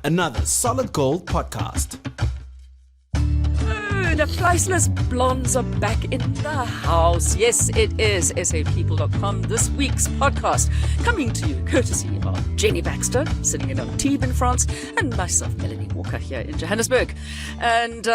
another Solid Gold podcast. The priceless blondes are back in the house. Yes, it is sapeople.com. This week's podcast coming to you courtesy of Jenni Baxter, sitting in Antibes in France, and myself, Melanie Walker, here in Johannesburg. And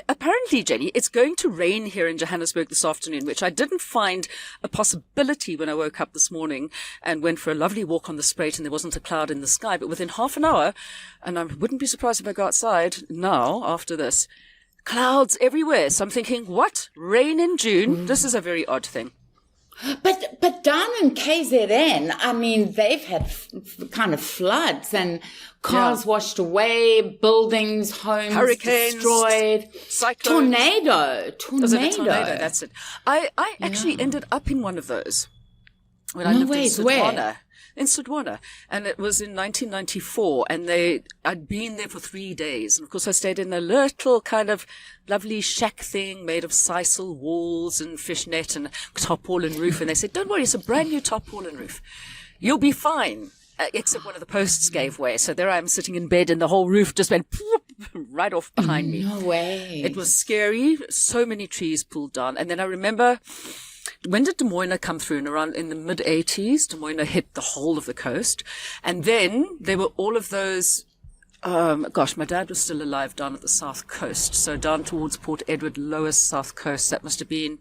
apparently, Jenni, it's going to rain here in Johannesburg this afternoon, which I didn't find a possibility when I woke up this morning and went for a lovely walk on the Spruit and there wasn't a cloud in the sky. But within half an hour, and I wouldn't be surprised if I go outside now after this, clouds everywhere. So I'm thinking, what? Rain in June? This is a very odd thing. But down in KZN, I mean, they've had kind of floods and cars washed away, buildings, homes hurricanes, destroyed, cyclones. tornado. Was it a tornado? That's it. I actually ended up in one of those when I lived in Sudwana. In Sudwana, and it was in 1994, and I'd been there for 3 days, and of course I stayed in a little kind of lovely shack thing made of sisal walls and fishnet and tarpaulin roof, and they said, don't worry, it's a brand new tarpaulin roof. You'll be fine. Except one of the posts gave way, so there I am sitting in bed and the whole roof just went right off behind me. No way. It was scary. So many trees pulled down, and then I remember, when did Des Moines come through? And around in the mid-'80s, Des Moines hit the whole of the coast. And then there were all of those, my dad was still alive down at the south coast. So down towards Port Edward, lower south coast. That must have been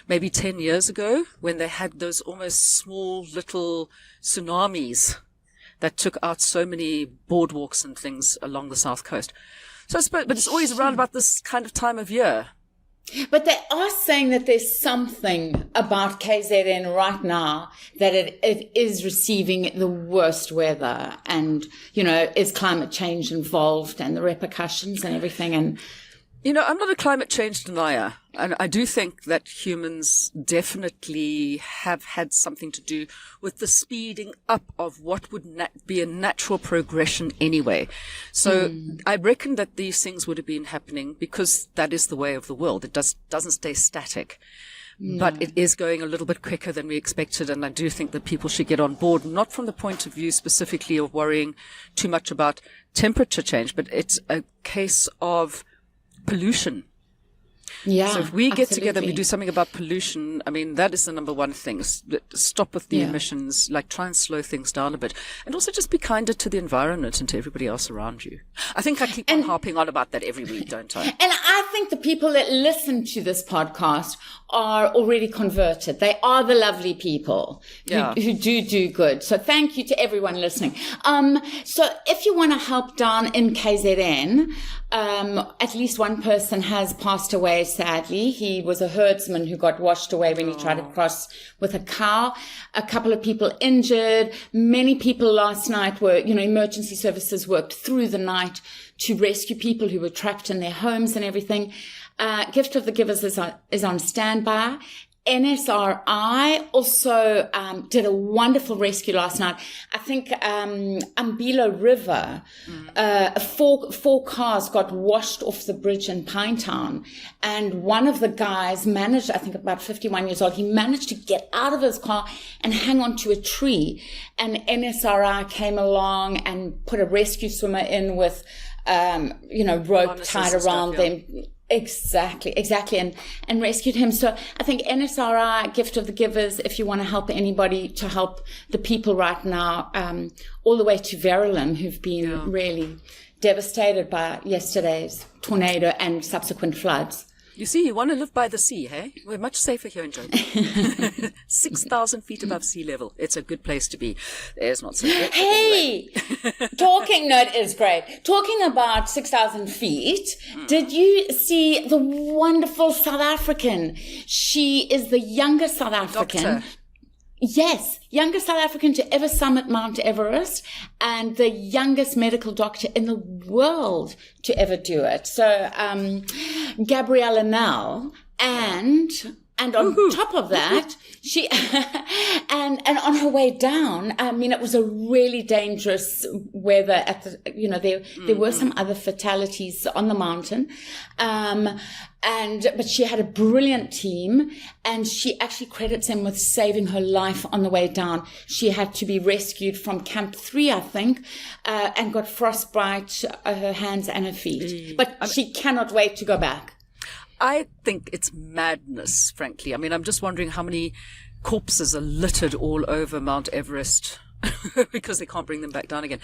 maybe 10 years ago when they had those almost small little tsunamis that took out so many boardwalks and things along the south coast. So I suppose, but it's always around about this kind of time of year. But they are saying that there's something about KZN right now that it is receiving the worst weather and, is climate change involved and the repercussions and everything. And I'm not a climate change denier, and I do think that humans definitely have had something to do with the speeding up of what would be a natural progression anyway. So I reckon that these things would have been happening because that is the way of the world. It doesn't stay static. No. But it is going a little bit quicker than we expected, and I do think that people should get on board, not from the point of view specifically of worrying too much about temperature change, but it's a case of pollution. Yeah. So if we get together and we do something about pollution, I mean, that is the number one thing. Stop with the emissions, try and slow things down a bit. And also just be kinder to the environment and to everybody else around you. I think I keep on harping on about that every week, don't I? And I think the people that listen to this podcast are already converted. They are the lovely people who do good. So thank you to everyone listening. So if you want to help down in KZN, at least one person has passed away, sadly. He was a herdsman who got washed away when he tried to cross with a cow. A couple of people injured. Many people last night were, emergency services worked through the night to rescue people who were trapped in their homes and everything. Gift of the Givers is on standby. NSRI also did a wonderful rescue last night. I think Umbila River, four cars got washed off the bridge in Pinetown, and one of the guys managed, I think about 51 years old, he managed to get out of his car and hang onto a tree, and NSRI came along and put a rescue swimmer in with rope tied around them. Exactly. And rescued him. So I think NSRI, Gift of the Givers, if you want to help anybody to help the people right now, all the way to Verulam, who've been really devastated by yesterday's tornado and subsequent floods. You see, you want to live by the sea, hey? We're much safer here in Joburg. 6,000 feet above sea level. It's a good place to be. There's not so good. Hey! It is great. Talking about 6,000 feet, did you see the wonderful South African? She is the youngest South African. Doctor. Yes, youngest South African to ever summit Mount Everest and the youngest medical doctor in the world to ever do it. So, Gabriella Nell and on top of that, she, and on her way down, I mean, it was a really dangerous weather at the, there were some other fatalities on the mountain. But she had a brilliant team, and she actually credits them with saving her life on the way down. She had to be rescued from Camp 3, I think, and got frostbite her hands and her feet. But she cannot wait to go back. I think it's madness, frankly. I mean, I'm just wondering how many corpses are littered all over Mount Everest because they can't bring them back down again.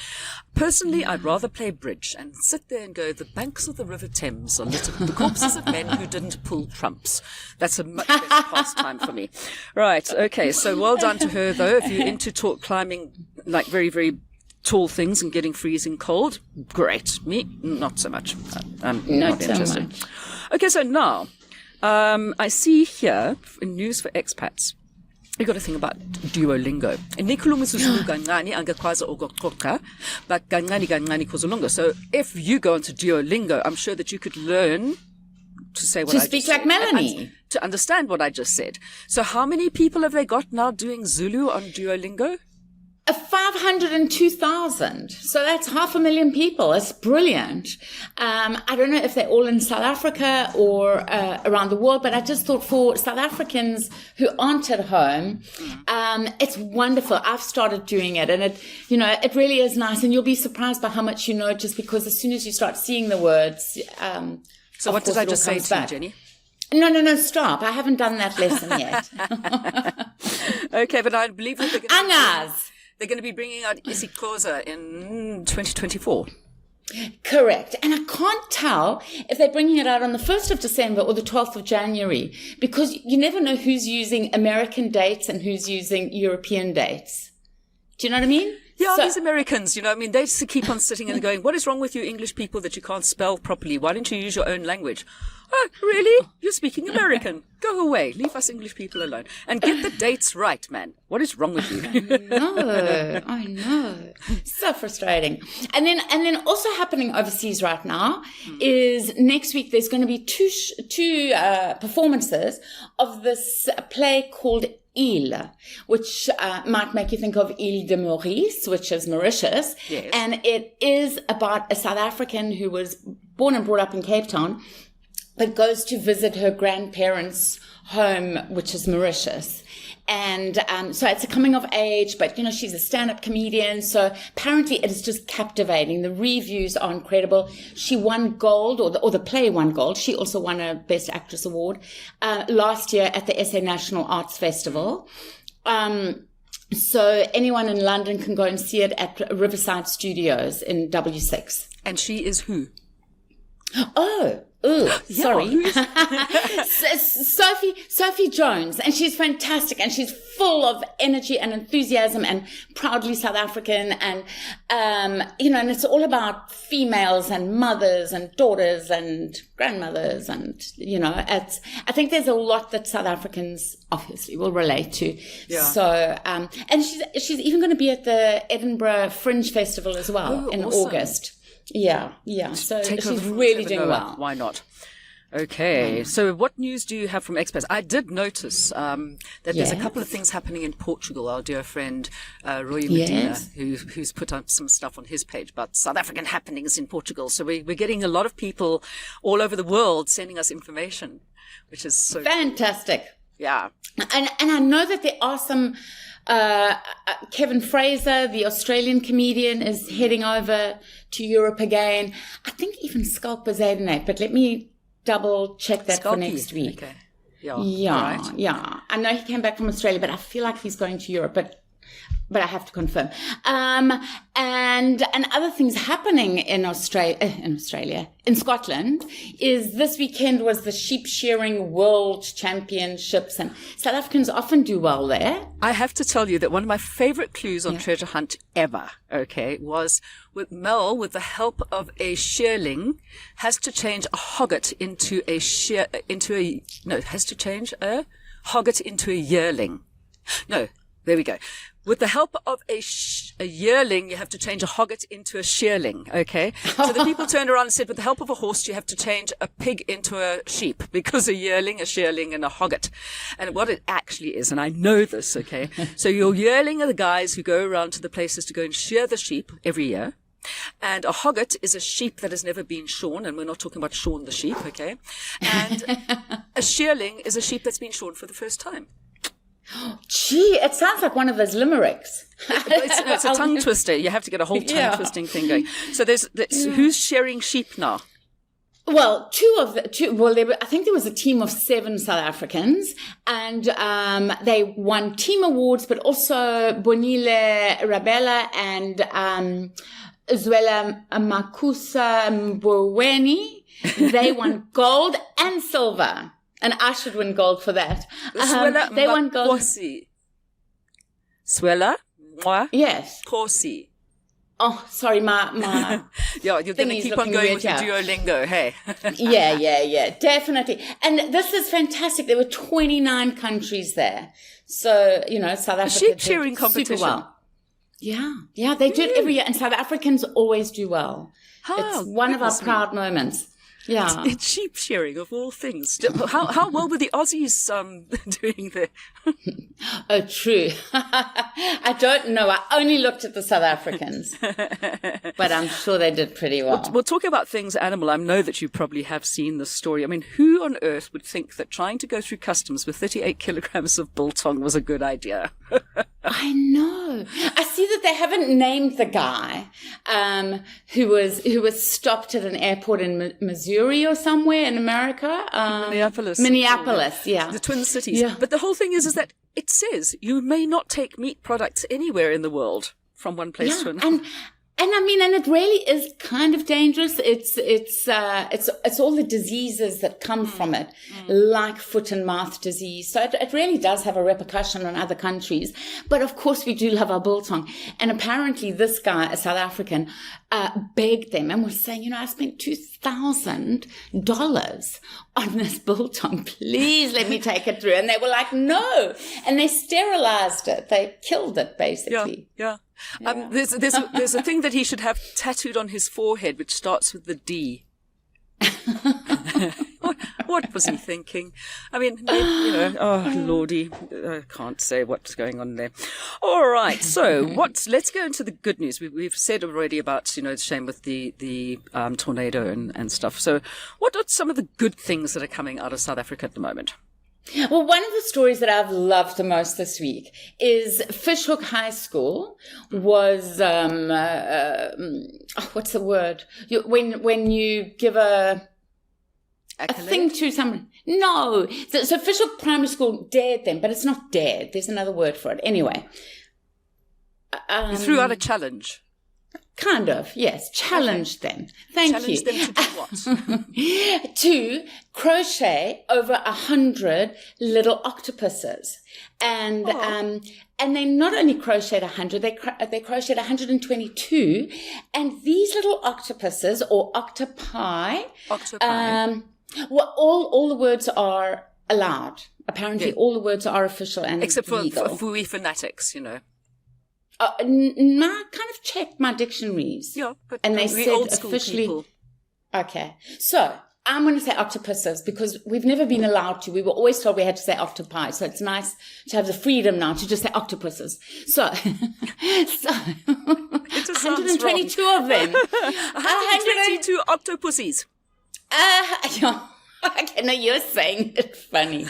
Personally, I'd rather play bridge and sit there and go, the banks of the River Thames are littered with the corpses of men who didn't pull trumps. That's a much better pastime for me. Right. Okay. So well done to her, though. If you're into climbing like very, very tall things and getting freezing cold, great. Me, not so much. I'm not interested. Much. Okay. So now, I see here in news for expats, we got a thing about Duolingo. Nikhuluma isiZulu kancane angakwazi ukuxoxa, but kancane kuzolunga. So if you go into Duolingo, I'm sure that you could learn to say what I just said. To speak like Melanie. To understand what I just said. So how many people have they got now doing Zulu on Duolingo? 502,000. So that's 500,000 people. It's brilliant. I don't know if they're all in South Africa or around the world, but I just thought for South Africans who aren't at home, it's wonderful. I've started doing it, and it really is nice. And you'll be surprised by how much you know just because as soon as you start seeing the words. So what did I just say to you, Jenny? No, stop. I haven't done that lesson yet. Okay, but I believe that they're going to be bringing out isiXhosa in 2024. Correct. And I can't tell if they're bringing it out on the 1st of December or the 12th of January, because you never know who's using American dates and who's using European dates. Do you know what I mean? Yeah, these Americans, they just keep on sitting and going, what is wrong with you English people that you can't spell properly? Why don't you use your own language? Oh, really? You're speaking American. Go away. Leave us English people alone. And get the dates right, man. What is wrong with you? I know. So frustrating. And then also happening overseas right now is next week there's going to be two performances of this play called Ile, which might make you think of Ile de Maurice, which is Mauritius. Yes. And it is about a South African who was born and brought up in Cape Town, but goes to visit her grandparents' home, which is Mauritius. And so it's a coming of age, but, she's a stand-up comedian. So apparently it is just captivating. The reviews are incredible. She won gold, or the play won gold. She also won a Best Actress award last year at the SA National Arts Festival. So anyone in London can go and see it at Riverside Studios in W6. And she is who? Sorry. Sophie Jones, and she's fantastic, and she's full of energy and enthusiasm and proudly South African, and and it's all about females and mothers and daughters and grandmothers, and I think there's a lot that South Africans obviously will relate to. Yeah. So and she's even going to be at the Edinburgh Fringe Festival as well in awesome. August. Yeah. So Take she's really doing well. Why not? Okay. So what news do you have from expats? I did notice that there's a couple of things happening in Portugal. Our dear friend Roy Medina, who's put up some stuff on his page about South African happenings in Portugal. So we're getting a lot of people all over the world sending us information, which is so fantastic. Cool. Yeah. And I know that there are some Kevin Fraser, the Australian comedian, is heading over to Europe again. I think even Sculpper Zadenate, but let me double check that for next week. Okay. Yeah. Right. Yeah. I know he came back from Australia, but I feel like he's going to Europe, but I have to confirm. And other things happening in Scotland is this weekend was the sheep-shearing World Championships, and South Africans often do well there. I have to tell you that one of my favorite clues on Treasure Hunt ever, was with Mel, with the help of a shearling, has to change a hogget into a hogget into a yearling. No, there we go. With the help of a yearling, you have to change a hogget into a shearling, okay? So the people turned around and said, with the help of a horse, you have to change a pig into a sheep, because a yearling, a shearling, and a hogget. And what it actually is, and I know this, okay? So your yearling are the guys who go around to the places to go and shear the sheep every year. And a hogget is a sheep that has never been shorn, and we're not talking about Shaun the sheep, okay? And a shearling is a sheep that's been shorn for the first time. Gee, it sounds like one of those limericks. It's a tongue twister. You have to get a whole tongue twisting thing going. So who's shearing sheep now? Well, I think there was a team of 7 South Africans, and they won team awards, but also Bonile Rabela and Zwela Makusa Mbweni. They won gold and silver. And I should win gold for that. They won gold. Swela? Yes. Kosi. Oh, sorry, my yeah, you're going to keep on going with your Duolingo, hey? yeah, definitely. And this is fantastic. There were 29 countries there. So, South Africa. Sheep-shearing competition. Super well. Yeah, they do it every year. And South Africans always do well. It's one of our proud moments. Yeah. It's sheep shearing of all things. How well were the Aussies doing there? Oh, true. I don't know. I only looked at the South Africans, but I'm sure they did pretty well. We'll talk about things animal. I know that you probably have seen this story. I mean, who on earth would think that trying to go through customs with 38 kilograms of biltong was a good idea? I know. I see that they haven't named the guy who was stopped at an airport in Missouri or somewhere in America. Minneapolis, yeah. The Twin Cities. Yeah. But the whole thing is that it says you may not take meat products anywhere in the world from one place to another. And I mean, and it really is kind of dangerous. It's all the diseases that come from it, like foot and mouth disease. So it really does have a repercussion on other countries. But of course, we do love our biltong. And apparently, this guy, a South African, begged them and was saying, I spent $2,000 on this biltong. Please let me take it through. And they were like, no. And they sterilized it. They killed it, basically. Yeah. There's a thing that he should have tattooed on his forehead, which starts with the D. What was he thinking? I mean, oh Lordy, I can't say what's going on there. All right, so let's go into the good news. We've said already about the shame with the tornado and stuff. So, what are some of the good things that are coming out of South Africa at the moment? Well, one of the stories that I've loved the most this week is Fishhook High School was, what's the word? When you give a thing to someone. No. So Fishhook Primary School dared them, but it's not dared. There's another word for it. Anyway. You threw out a challenge. Kind of, yes. Challenged them. Thank you. Challenged them to do what? To crochet over 100 little octopuses. And they not only crocheted 100, they crocheted 122. And these little octopuses, or octopi. Well, all the words are allowed. Apparently, all the words are official and except legal. for Fui phonetics, I kind of checked my dictionaries. Yeah, but and they we said old school officially. people. Okay, so I'm going to say octopuses because we've never been allowed to. We were always told we had to say octopi. So it's nice to have the freedom now to just say octopuses. So 122 of them. 122 octopuses. Okay, no, you're saying it funny.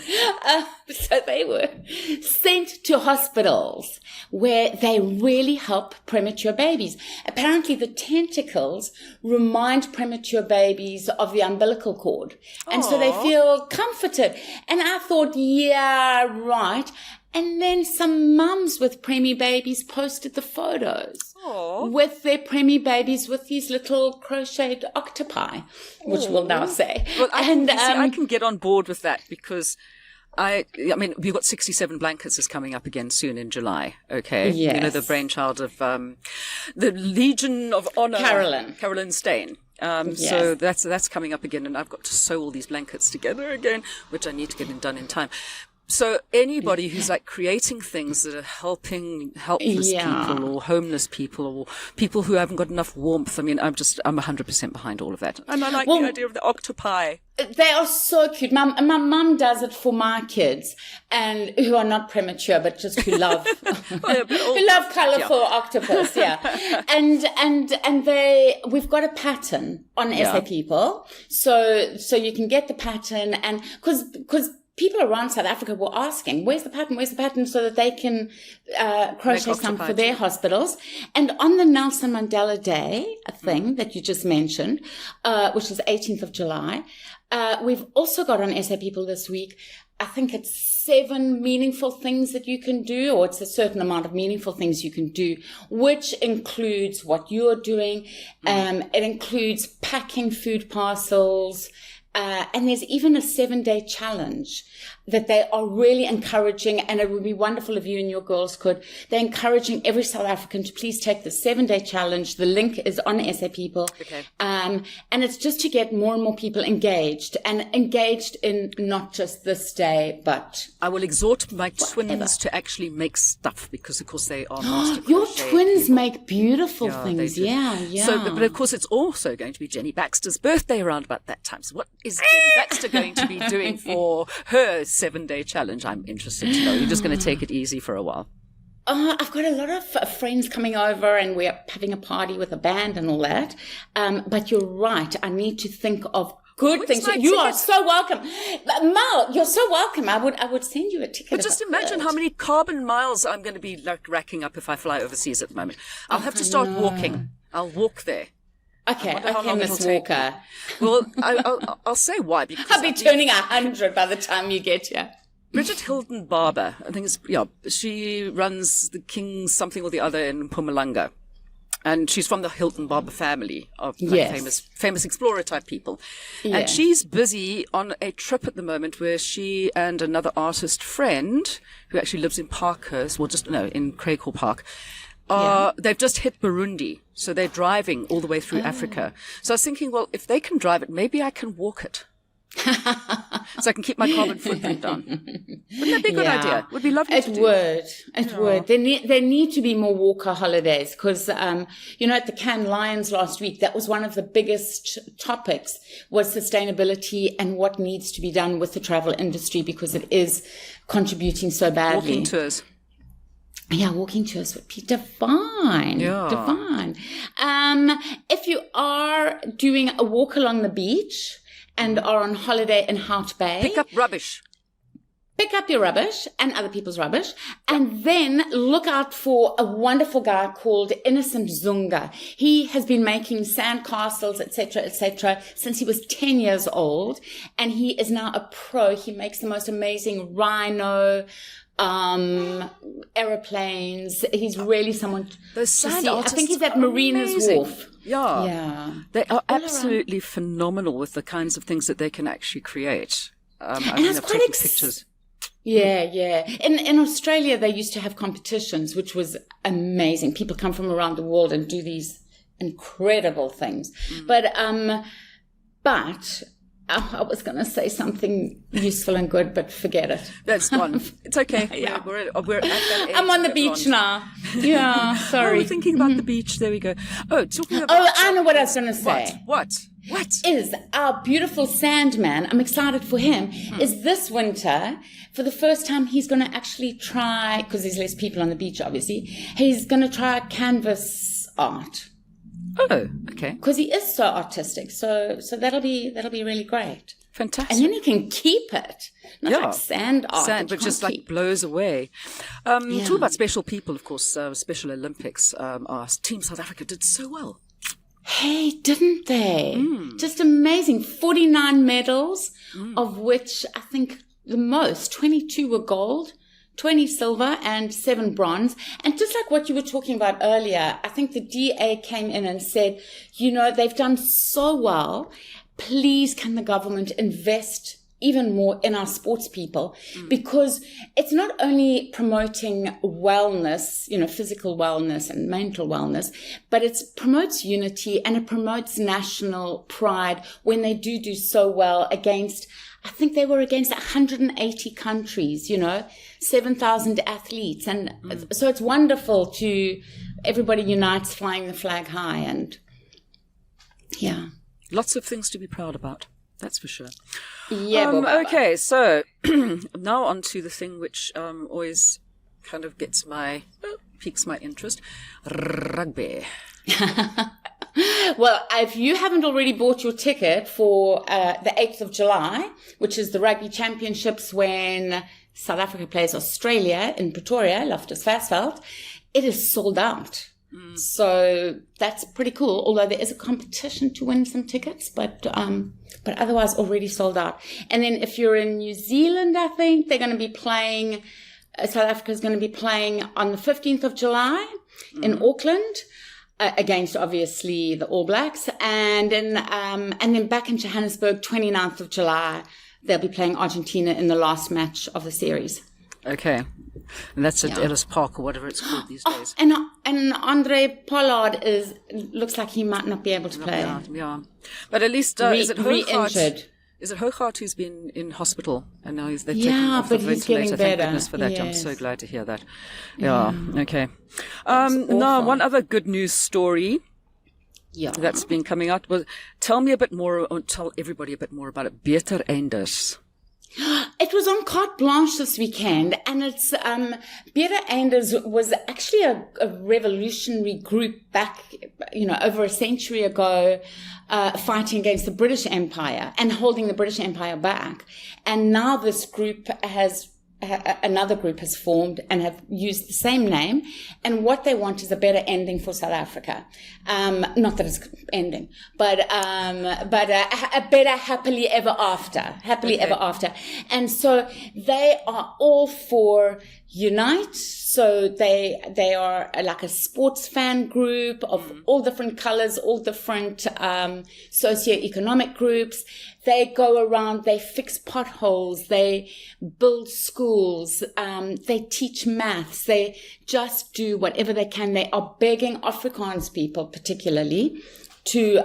So they were sent to hospitals where they really help premature babies. Apparently the tentacles remind premature babies of the umbilical cord. And so they feel comforted. And I thought, yeah, right. And then some mums with preemie babies posted the photos with their preemie babies with these little crocheted octopi, which we'll now say. Well, I can get on board with that because I mean, we've got 67 Blankets is coming up again soon in July. Okay. Yes. The brainchild of the Legion of Honor. Carolyn Stain. Yes. So that's coming up again, and I've got to sew all these blankets together again, which I need to get done in time. So anybody who's like creating things that are helping helpless people or homeless people or people who haven't got enough warmth. I mean, I'm 100% behind all of that. And I like the idea of the octopi. They are so cute. My mum does it for my kids, and who are not premature, but just who love who love colourful octopus. Yeah, and we've got a pattern on SA People, so you can get the pattern, and because people around South Africa were asking, where's the pattern, so that they can crochet some for their hospitals. And on the Nelson Mandela Day, a thing that you just mentioned, which is 18th of July, we've also got on SA People this week, I think it's 7 meaningful things that you can do, or it's a certain amount of meaningful things you can do, which includes what you're doing. It includes packing food parcels, and there's even a 7-day challenge that they are really encouraging, and it would be wonderful if you and your girls could. They're encouraging every South African to please take the 7-day challenge. The link is on SA People. Okay. And it's just to get more and more people engaged in not just this day, but I will exhort my twins to actually make stuff, because of course they are master your crochet twins people. make beautiful things. Yeah. So, but of course it's also going to be Jenni Baxter's birthday around about that time. So what is Jenni Baxter going to be doing for her 7-day challenge? I'm interested to know. You're just going to take it easy for a while. I've got a lot of friends coming over, and we're having a party with a band and all that. But you're right. I need to think of good things. You are so welcome. Mal, you're so welcome. I would send you a ticket. But just imagine how many carbon miles I'm going to be racking up if I fly overseas at the moment. I'll have to start walking. I'll walk there. Okay, Miss Walker. Well, I'll say why. Because I'll be turning 100 by the time you get here. Bridget Hilton Barber, I think she runs the King's something or the other in Mpumalanga. And she's from the Hilton Barber family of famous explorer type people. Yeah. And she's busy on a trip at the moment where she and another artist friend, who actually lives in Parkhurst, in Craighall Park, they've just hit Burundi. So they're driving all the way through Africa. So I was thinking, well, if they can drive it, maybe I can walk it. So I can keep my carbon footprint down. Wouldn't that be a good idea? Would be lovely to do. It would. There need to be more walker holidays, because, at the Cannes Lions last week, that was one of the biggest topics, was sustainability and what needs to be done with the travel industry, because it is contributing so badly. Walking tours. Yeah, walking tours would be divine. Yeah. Divine. If you are doing a walk along the beach and are on holiday in Hout Bay, pick up rubbish. Pick up your rubbish and other people's rubbish, and then look out for a wonderful guy called Innocent Zunga. He has been making sandcastles, etc., since he was 10 years old, and he is now a pro. He makes the most amazing rhino aeroplanes. He's really someone Those sand artists, I think he's at Marina's Wharf. Yeah. They are absolutely phenomenal with the kinds of things that they can actually create. And I've taken pictures. Yeah. In Australia, they used to have competitions, which was amazing. People come from around the world and do these incredible things. But I was going to say something useful and good, but forget it. That's gone. It's okay. Yeah. We're at that age. I'm on the beach now. Yeah, sorry. We're thinking about the beach. There we go. Oh, talking about... Oh, I know what I was going to say. What? Is our beautiful Sandman, I'm excited for him, is this winter, for the first time, he's going to actually try, because there's less people on the beach, obviously, he's going to try canvas art. Oh, okay. Because he is so artistic, so that'll be really great. Fantastic. And then he can keep it. Not like sand art. But just like blows away. Talk about special people, of course, Special Olympics. Our Team South Africa did so well. Hey, didn't they? Just amazing. 49 medals, of which I think the most, 22 were gold, 20 silver, and 7 bronze. And just like what you were talking about earlier, I think the DA came in and said, they've done so well. Please, can the government invest even more in our sports people, because it's not only promoting wellness, physical wellness and mental wellness, but it promotes unity and it promotes national pride when they do so well against I think they were against 180 countries, 7,000 athletes. And so it's wonderful to, everybody unites flying the flag high. And yeah. Lots of things to be proud about. That's for sure. Yeah. Okay, so now on to the thing which always kind of piques my interest. Rugby. Well, if you haven't already bought your ticket for the 8th of July, which is the Rugby Championships when South Africa plays Australia in Pretoria, Loftus Versfeld, it is sold out. So that's pretty cool, although there is a competition to win some tickets, but otherwise already sold out. And then if you're in New Zealand, I think they're going to be playing, South Africa is going to be playing on the 15th of July in Auckland, against obviously the All Blacks. And then back in Johannesburg, 29th of July, they'll be playing Argentina in the last match of the series. Okay. And that's at Ellis Park or whatever it's called these days. And Andre Pollard looks like he might not be able to play. Yeah. But at least is it re-injured? Is it Hochart who's been in hospital and now they've taken Yeah, off the but he's ventilator? getting Thank better. goodness for that. Yes. I'm so glad to hear that. Yeah. Okay. awful. Now, one other good news story Yeah. that's been coming out was, tell everybody a bit more about it. Beter Anders. It was on Carte Blanche this weekend, and it's Beter Anders was actually a revolutionary group back, over a century ago, fighting against the British Empire and holding the British Empire back. And now this group another group has formed and have used the same name, and what they want is a better ending for South Africa. Not that it's ending, but a better happily ever after. And so they are all for Unite. So they are like a sports fan group of all different colors, all different socioeconomic groups. They go around, they fix potholes, they build schools, they teach maths, they just do whatever they can. They are begging Afrikaans people particularly to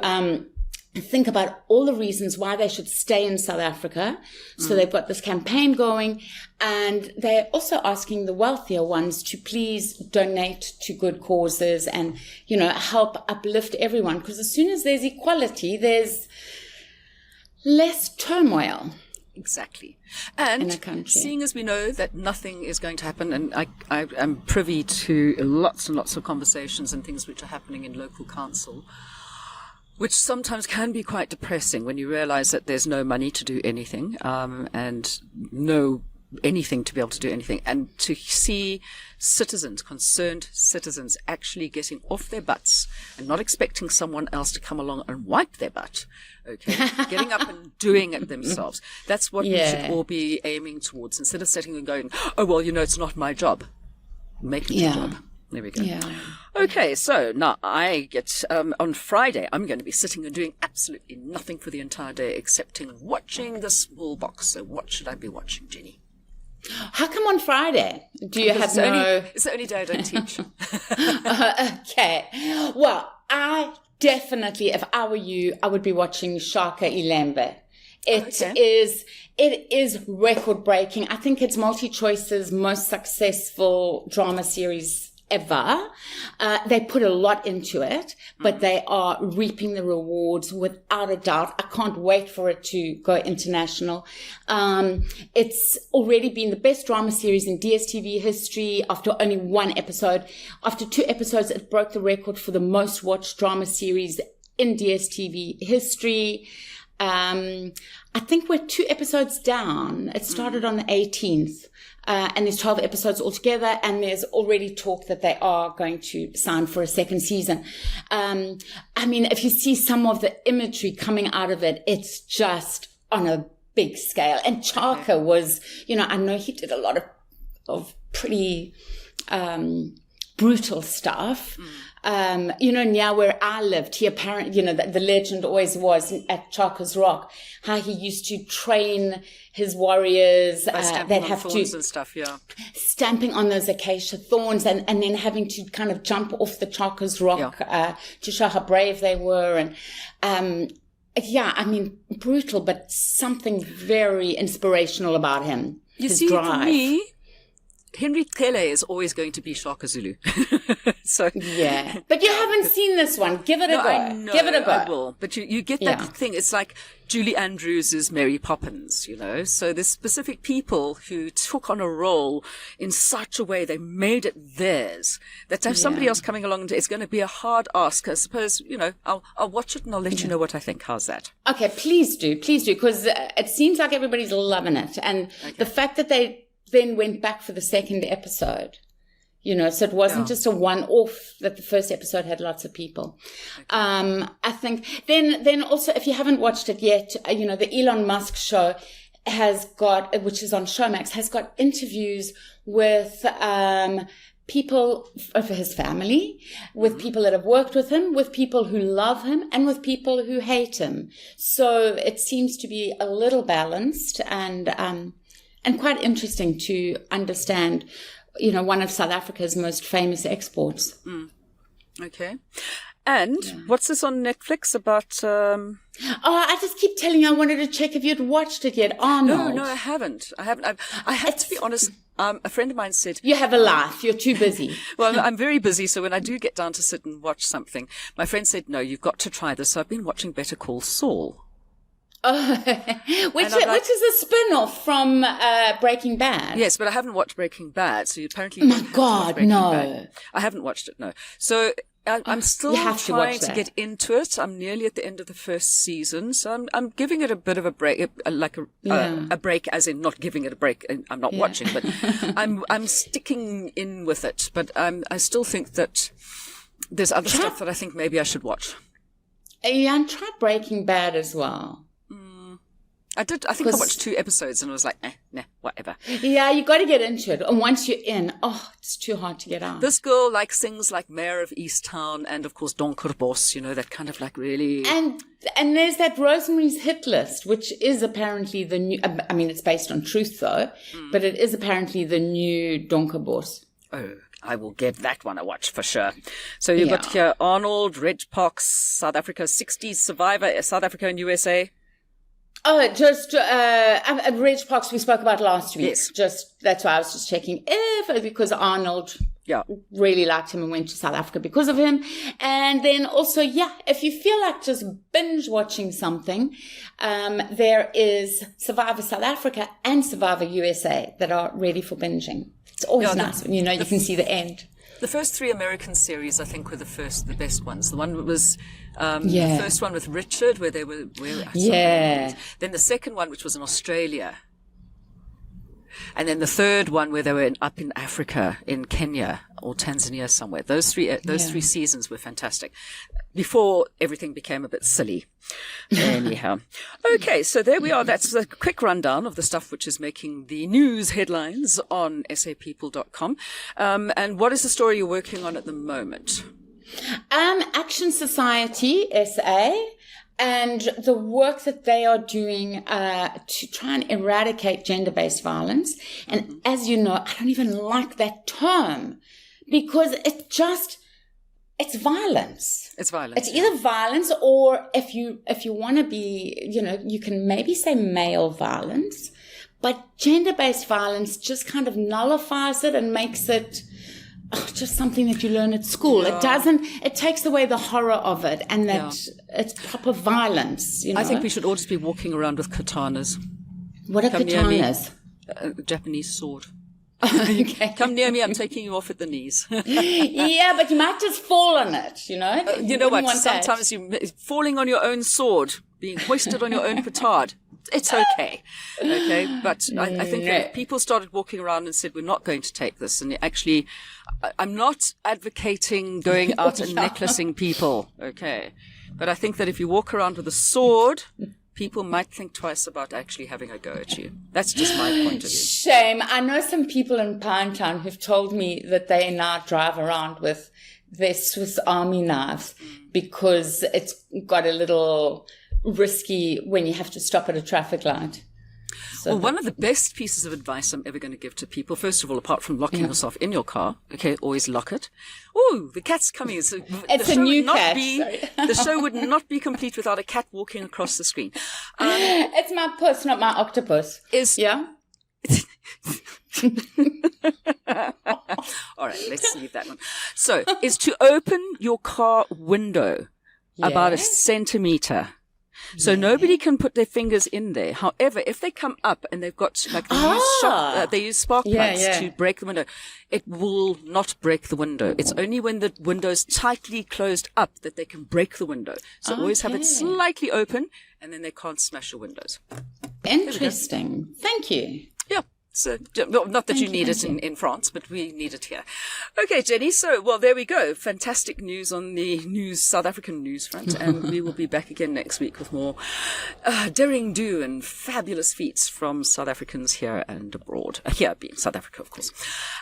think about all the reasons why they should stay in South Africa. So they've got this campaign going, and they're also asking the wealthier ones to please donate to good causes and, help uplift everyone. Because as soon as there's equality, there's less turmoil. Exactly. And seeing as we know that nothing is going to happen, and I am privy to lots and lots of conversations and things which are happening in local council, which sometimes can be quite depressing when you realize that there's no money to do anything, and no anything to be able to do anything. And to see concerned citizens actually getting off their butts and not expecting someone else to come along and wipe their butt, okay, getting up and doing it themselves. That's what we should all be aiming towards, instead of sitting and going, oh, well, it's not my job. Make it your job. There we go. Yeah. Okay, so now I get, on Friday, I'm going to be sitting and doing absolutely nothing for the entire day excepting watching the small box. So what should I be watching, Jenny? How come on Friday? Do you have It's the only day I don't teach. Okay. Well, I definitely, if I were you, I would be watching Shaka Ilembe. It is record breaking. I think it's MultiChoice's most successful drama series ever. They put a lot into it, but they are reaping the rewards without a doubt. I can't wait for it to go international. It's already been the best drama series in DSTV history after only one episode. After 2 episodes, it broke the record for the most watched drama series in DSTV history. I think we're 2 episodes down. It started on the 18th. And there's 12 episodes altogether, and there's already talk that they are going to sign for a second season. If you see some of the imagery coming out of it, it's just on a big scale. And Chaka was, I know he did a lot of pretty brutal stuff. Now where I lived, he apparently, the legend always was at Chaka's Rock, how he used to train his warriors. They'd have thorns and stuff, stamping on those acacia thorns and then having to kind of jump off the Chaka's Rock to show how brave they were. And Yeah, I mean, brutal, but something very inspirational about him. You his see, drive. for me, Henry Kele is always going to be Shaka Zulu. So yeah, but you haven't seen this one. Give it a go. I know, Give it a go. I will. But you get that thing. It's like Julie Andrews is Mary Poppins, you know. So there's specific people who took on a role in such a way, they made it theirs, that to have somebody else coming along, it's going to be a hard ask. I suppose, you know, I'll watch it and I'll let you know what I think. How's that? Okay, please do, because it seems like everybody's loving it. And the fact that they then went back for the second episode, you know, so it wasn't just a one-off, that the first episode had lots of people. I think then also, if you haven't watched it yet, you know, the Elon Musk show has got, which is on Showmax, has got interviews with people of his family, with people that have worked with him, with people who love him, and with people who hate him. So it seems to be a little balanced and quite interesting to understand, you know, one of South Africa's most famous exports. Okay. And what's this on Netflix about? Oh, I just keep telling you, I wanted to check if you'd watched it yet. Arnold. No, I haven't. I have to be honest. A friend of mine said, you have a life. You're too busy. Well, I'm very busy. So when I do get down to sit and watch something, my friend said, no, you've got to try this. So I've been watching Better Call Saul. Oh, which is a spin-off from Breaking Bad. Yes, but I haven't watched Breaking Bad, so you apparently Oh my God, no. Bad. I haven't watched it, no. So I'm still trying to get into it. I'm nearly at the end of the first season, so I'm giving it a bit of a break, like a break, as in not giving it a break. I'm not watching, but I'm sticking in with it. But I still think that there's other stuff that I think maybe I should watch. Yeah, and try Breaking Bad as well. I did. I think I watched 2 episodes and I was like, nah, whatever. Yeah, you got to get into it. And once you're in, it's too hard to get out. This girl sings like Mayor of Easttown and, of course, Donkerbos, you know, that kind of really... And there's that Rosemary's Hit List, which is apparently the new... I mean, it's based on truth, though, but it is apparently the new Donkerbos. Oh, I will give that one a watch for sure. So you've got here Arnold, Reg Parks, South Africa, 60s Survivor, South Africa and USA... Oh, just Reg Parks we spoke about last week. Yes. Just that's why I was just checking because Arnold really liked him and went to South Africa because of him. And then also, if you feel like just binge watching something, there is Survivor South Africa and Survivor USA that are ready for binging. It's always nice when you know you can see the end. The first 3 American series, I think, were the best ones. The one was the first one with Richard, where they were. Then the second one, which was in Australia, and then the third one where they were up in Africa, in Kenya or Tanzania somewhere. Those three seasons were fantastic. Before everything became a bit silly. Anyhow. Okay, so there we are. That's a quick rundown of the stuff which is making the news headlines on sapeople.com. And what is the story you're working on at the moment? Action Society SA, and the work that they are doing to try and eradicate gender-based violence. And as you know, I don't even like that term because it's violence. It's violence. It's either violence or if you want to be, you know, you can maybe say male violence, but gender-based violence just kind of nullifies it and makes it just something that you learn at school. Yeah. It takes away the horror of it and that it's proper violence, you know. I think we should all just be walking around with katanas. What are katanas? Japanese sword. Okay. Come near me, I'm taking you off at the knees. Yeah, but you might just fall on it, you know. You know what? Sometimes falling on your own sword, being hoisted on your own petard, it's okay. Okay, but I think that if people started walking around and said, we're not going to take this, and actually, I'm not advocating going out and necklacing people, okay, but I think that if you walk around with a sword, people might think twice about actually having a go at you. That's just my point of view. Shame. I know some people in Pinetown who've told me that they now drive around with their Swiss Army knives because it's got a little risky when you have to stop at a traffic light. Well, one of the best pieces of advice I'm ever going to give to people, first of all, apart from locking yourself in your car, okay, always lock it. Oh, the cat's coming. It's a new cat. The show would not be complete without a cat walking across the screen. It's my puss, not my octopus. Yeah? All right, let's leave that one. So, is to open your car window about a centimetre. So nobody can put their fingers in there. However, if they come up and they've got like they use spark plugs to break the window, it will not break the window. It's only when the window is tightly closed up that they can break the window. So always have it slightly open, and then they can't smash your windows. Interesting. Thank you. Yeah. So, not that you need it in France, but we need it here. Okay, Jenny. So, well, there we go. Fantastic news on the South African news front. And we will be back again next week with more daring do and fabulous feats from South Africans here and abroad. Here being South Africa, of course.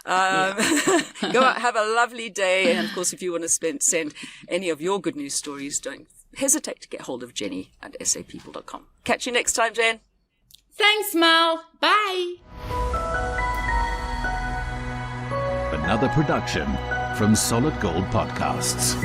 Go out, have a lovely day. And, of course, if you want to send any of your good news stories, don't hesitate to get hold of Jenni at sapeople.com. Catch you next time, Jen. Thanks, Mal. Bye. Another production from Solid Gold Podcasts.